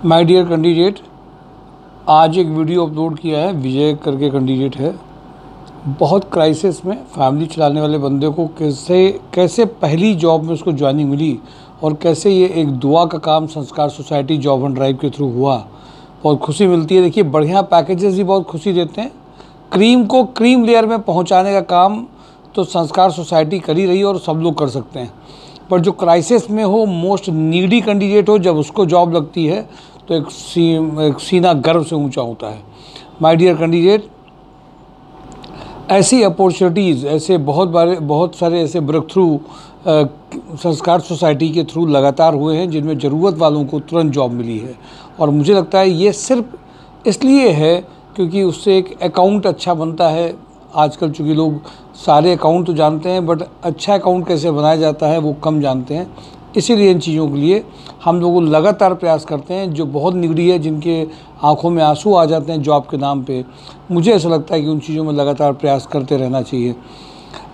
My dear candidate, आज एक video upload किया है। विजय करके कैंडिडेट है। बहुत क्राइसिस में फैमिली चलाने वाले बंदे को कैसे पहली जॉब में उसको ज्वाइनिंग मिली और कैसे ये एक दुआ का काम संस्कार सोसाइटी जॉब एंड ड्राइव के थ्रू हुआ। बहुत खुशी मिलती है। देखिए, बढ़िया पैकेजेस भी बहुत खुशी देते हैं। क्रीम को क्रीम लेयर में पहुंचाने का काम तो संस्कार सोसाइटी कर ही रही है और सब लोग कर सकते हैं। पर जो क्राइसिस में हो, मोस्ट नीडी कैंडिडेट हो, जब उसको जॉब लगती है तो एक सीना गर्व से ऊंचा होता है। माय डियर कैंडिडेट, ऐसी अपॉर्चुनिटीज़, ऐसे बहुत सारे ऐसे ब्रेक थ्रू संस्कार सोसाइटी के थ्रू लगातार हुए हैं जिनमें ज़रूरत वालों को तुरंत जॉब मिली है। और मुझे लगता है ये सिर्फ इसलिए है क्योंकि उससे एक अकाउंट अच्छा बनता है। आजकल चूँकि लोग सारे अकाउंट तो जानते हैं, बट अच्छा अकाउंट कैसे बनाया जाता है वो कम जानते हैं। इसीलिए इन चीज़ों के लिए हम लोग लगातार प्रयास करते हैं। जो बहुत निगड़ी है, जिनके आंखों में आंसू आ जाते हैं जॉब के नाम पे, मुझे ऐसा लगता है कि उन चीज़ों में लगातार प्रयास करते रहना चाहिए।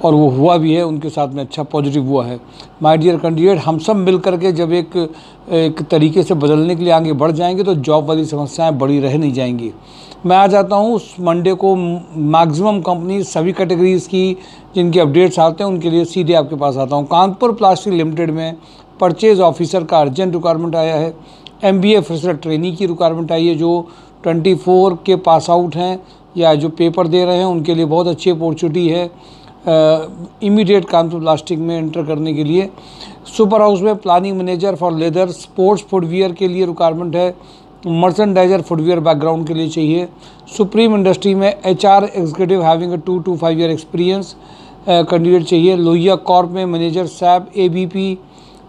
और वो हुआ भी है, उनके साथ में अच्छा पॉजिटिव हुआ है। माय डियर कैंडिडेट, हम सब मिल करके जब एक तरीके से बदलने के लिए आगे बढ़ जाएंगे तो जॉब वाली समस्याएं बड़ी रह नहीं जाएंगी। मैं आ जाता हूँ उस मंडे को। मैक्सिमम कंपनी सभी कैटेगरीज़ की जिनके अपडेट्स आते हैं उनके लिए सीधे आपके पास आता हूँ। कानपुर प्लास्टिक लिमिटेड में परचेज ऑफिसर का अर्जेंट रिक्वायरमेंट आया है। MBA फ्रेशर ट्रेनी की रिक्वायरमेंट आई है। जो 24 के पास आउट हैं या जो पेपर दे रहे हैं उनके लिए बहुत अच्छी अपॉर्चुनिटी है इमीडिएट कानपुर प्लास्टिक में एंटर करने के लिए। सुपर हाउस में planning manager for leather sports footwear के लिए रिक्वायरमेंट है। मर्चेंडाइजर फुटवियर बैकग्राउंड के लिए चाहिए। सुप्रीम इंडस्ट्री में HR executive having a 2 to 5 year experience candidate चाहिए। लोहिया कॉर्प में manager SAP ABP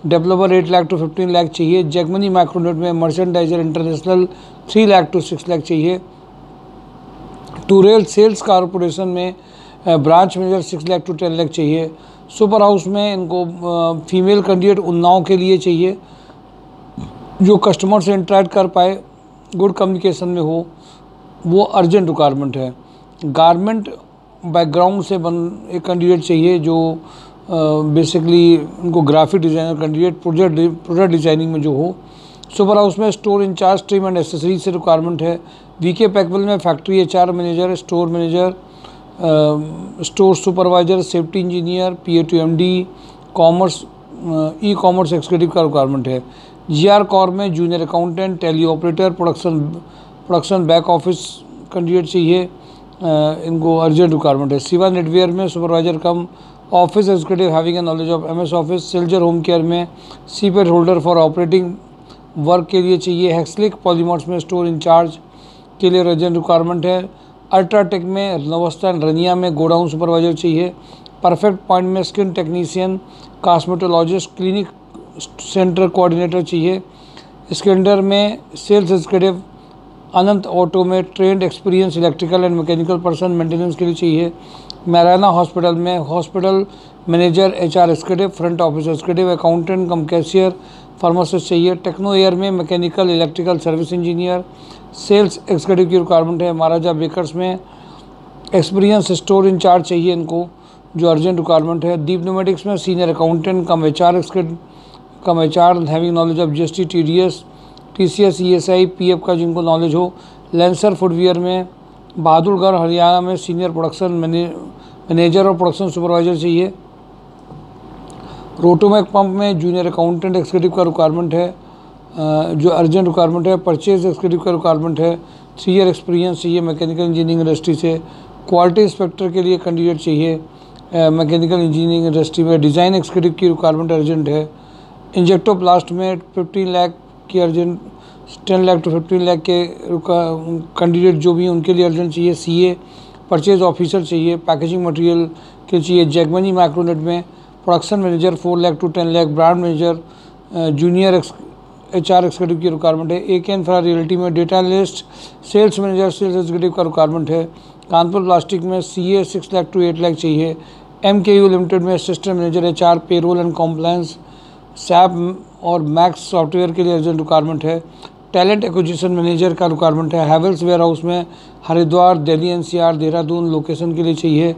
developer 8 lakh to 15 lakh चाहिए। जैगमनी माइक्रोनेट में merchandiser international 3 lakh to 6 lakh चाहिए। टूरेल सेल्स कॉरपोरेशन में branch manager 6 lakh to 10 lakh चाहिए। सुपर हाउस में इनको फीमेल कैंडिडेट उन्नाव के लिए चाहिए जो कस्टमर से इंटरेक्ट कर पाए, गुड कम्युनिकेशन में हो, वो अर्जेंट रिक्वायरमेंट है। गारमेंट बैकग्राउंड से एक कैंडिडेट चाहिए जो बेसिकली उनको graphic designer candidate product designing में जो हो। सुपर हाउस में store incharge trim and accessories से रिक्वायरमेंट है। VK पैकवेल में factory HR manager, store manager, store supervisor, safety engineer, PA to MD, commerce e-commerce executive का requirement है। GR corp में junior accountant, tally operator, production back office candidate चाहिए, इनको urgent requirement है। Shiva Netware में supervisor come office executive having a knowledge of MS office. Seltzer home care में CPET holder for operating work के लिए चाहिए। हेक्सलिक polymers में स्टोर इंचार्ज के लिए अर्जेंट रिक्वायरमेंट है। अल्ट्राटेक में नवस्था रनिया में गोडाउन सुपरवाइजर चाहिए। परफेक्ट पॉइंट में skin technician, cosmetologist, clinic centre coordinator चाहिए। स्किंडर में सेल्स एग्जीक्यूटिव, अनंत ऑटो में trained experience electrical and mechanical person maintenance के लिए चाहिए। मैराना हॉस्पिटल में hospital manager, HR executive, front office executive, accountant cum cashier, pharmacist चाहिए। टेक्नो एयर में mechanical electrical service engineer, sales executive की रिक्वायरमेंट है। महाराजा बेकर्स में एक्सपीरियंस स्टोर इंचार्ज चाहिए इनको, जो अर्जेंट रिक्वायरमेंट है। दीप न्यूमेटिक्स में senior accountant come HR executive come HR having knowledge of GST, TDS, TCS, ESI, PF का जिनको नॉलेज हो। लेंसर फुटवियर में बहादुरगढ़ हरियाणा में सीनियर प्रोडक्शन मैनेजर और प्रोडक्शन सुपरवाइजर चाहिए। रोटोमैक पंप में जूनियर अकाउंटेंट एग्जीक्यूटिव का रिक्वायरमेंट है, जो अर्जेंट रिक्वायरमेंट है। परचेज एग्जीक्यूटिव का रिक्वायरमेंट है। 3 ईयर एक्सपीरियंस चाहिए मैकेनिकल इंजीनियरिंग इंडस्ट्री से। क्वालिटी इंस्पेक्टर के लिए कैंडिडेट चाहिए मैकेनिकल इंजीनियरिंग इंडस्ट्री में। डिज़ाइन एग्जीक्यूटिव की रिक्वायरमेंट अर्जेंट है। इंजेक्टोप्लास्ट में 15 लाख की अर्जेंट, 10 लाख to 15 लाख के कैंडिडेट जो भी हैं उनके लिए अर्जेंट चाहिए। CA परचेज ऑफिसर चाहिए। पैकेजिंग मटेरियल के चाहिए। जैगमनी माइक्रोनेट में production manager 4 lakh to 10 lakh, brand manager, junior HR executive की रिक्वायरमेंट है। AK इंफ्रा रियल्टी में data analyst, sales manager, sales executive का रिक्वायरमेंट है। कानपुर प्लास्टिक में CA 6 लाख to 8 लाख चाहिए। MKU लिमिटेड में assistant manager HR payroll and compliance, SAP और Max software के लिए अर्जेंट रिक्वायरमेंट है। टैलेंट एक्विजिशन मैनेजर का रिक्वायरमेंट है। हैवेल्स वेयर हाउस में हरिद्वार, दिल्ली NCR, देहरादून लोकेशन के लिए चाहिए,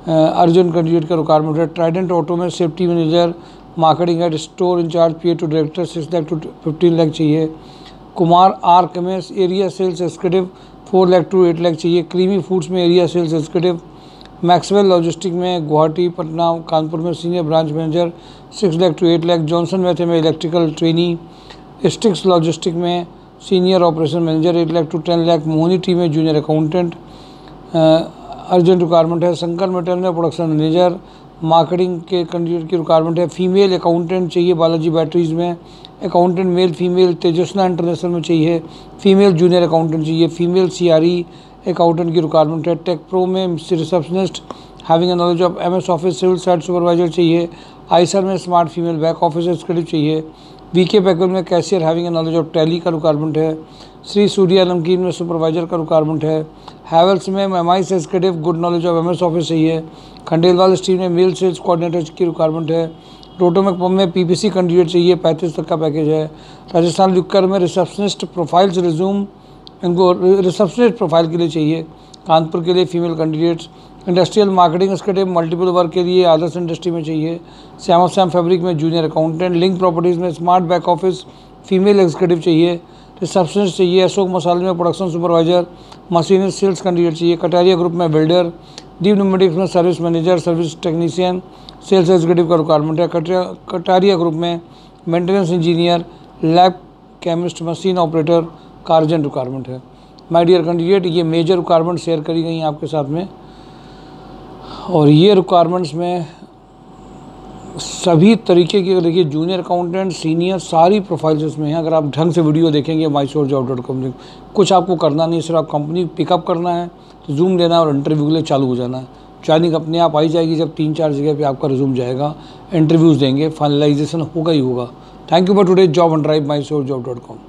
अर्जेंट कैंडिडेट का रिक्वायरमेंट है। ट्राइडेंट ऑटो में safety manager, marketing head, store incharge, PA to director 6 lakh to 15 lakh चाहिए। कुमार आर कमेस area sales executive 4 lakh to 8 lakh चाहिए। क्रीमी फूड्स में area sales executive. Maxwell logistic में गुवाहाटी, पटना, कानपुर में senior branch manager 6 lakh to 8 lakh. Johnson Matthey में इलेक्ट्रिकल ट्रेनी। स्टिक्स लॉजिस्टिक में senior operation manager 8 lakh to 10 lakh. Mohini tea में जूनियर अकाउंटेंट अर्जेंट रिक्वायरमेंट है। शंकर मेटल में प्रोडक्शन मैनेजर मार्केटिंग के कैंडिडेट की रिक्वायरमेंट है। फीमेल अकाउंटेंट चाहिए बालाजी बैटरीज में। अकाउंटेंट मेल फीमेल तेजस्ना इंटरनेशनल में चाहिए। फीमेल जूनियर अकाउंटेंट चाहिए। फीमेल सीआरई अकाउंटेंट की रिक्वायरमेंट है। टेक प्रो में receptionist having a knowledge of MS office civil site supervisor चाहिए। आईसर में smart female back office executive चाहिए। वीके पैकेज में cashier having a knowledge of tally का requirement है। श्री सूर्या नमकीन में सुपरवाइजर का रिक्वायरमेंट है। हैवेल्स में MIS executive good knowledge of MS office चाहिए। खंडेलवाल स्टील में मेल सेल्स कोऑर्डिनेटर की रिक्वायरमेंट है। रोटोमेक पंप में पीपीसी कैंडिडेट चाहिए, 35 तक का पैकेज है। राजस्थान लिक्कर में रिसेप्शनिस्ट प्रोफाइल्स रिज्यूम इनको रिसेप्शनिस्ट प्रोफाइल के लिए चाहिए। कानपुर के लिए female candidates. Industrial marketing executive multiple work के लिए आदर्श इंडस्ट्री में चाहिए। श्यामा श्याम फैब्रिक में जूनियर अकाउंटेंट। लिंक प्रॉपर्टीज़ में smart back office female executive चाहिए। रिसेप्शनिस्ट चाहिए। अशोक मसाले में production supervisor machinist sales candidate चाहिए। कटारिया ग्रुप में बिल्डर। दीप न्यूमेटिक्स में service manager service technician sales executive का रिक्वायरमेंट है। कटारिया ग्रुप में maintenance engineer lab chemist machine operator का अर्जेंट रिक्वायरमेंट है। माय डियर कैंडिडेट, ये मेजर रिक्वायरमेंट शेयर करी गई हैं आपके साथ में, और ये रिक्वायरमेंट्स में सभी तरीके की देखिए जूनियर अकाउंटेंट सीनियर सारी प्रोफाइल्स इसमें हैं। अगर आप ढंग से वीडियो देखेंगे mysourcejob.com, कुछ आपको करना नहीं, सिर्फ आप कंपनी पिकअप करना है, जूम लेना है और इंटरव्यू के लिए चालू हो जाना है। ज्वाइनिंग अपने आप आई जाएगी जब 3-4 जगह पे आपका रिज्यूम जाएगा, इंटरव्यूज़ देंगे, फाइनलाइजेशन होगा ही होगा। Thank you for today job and drive mysourcejob.com।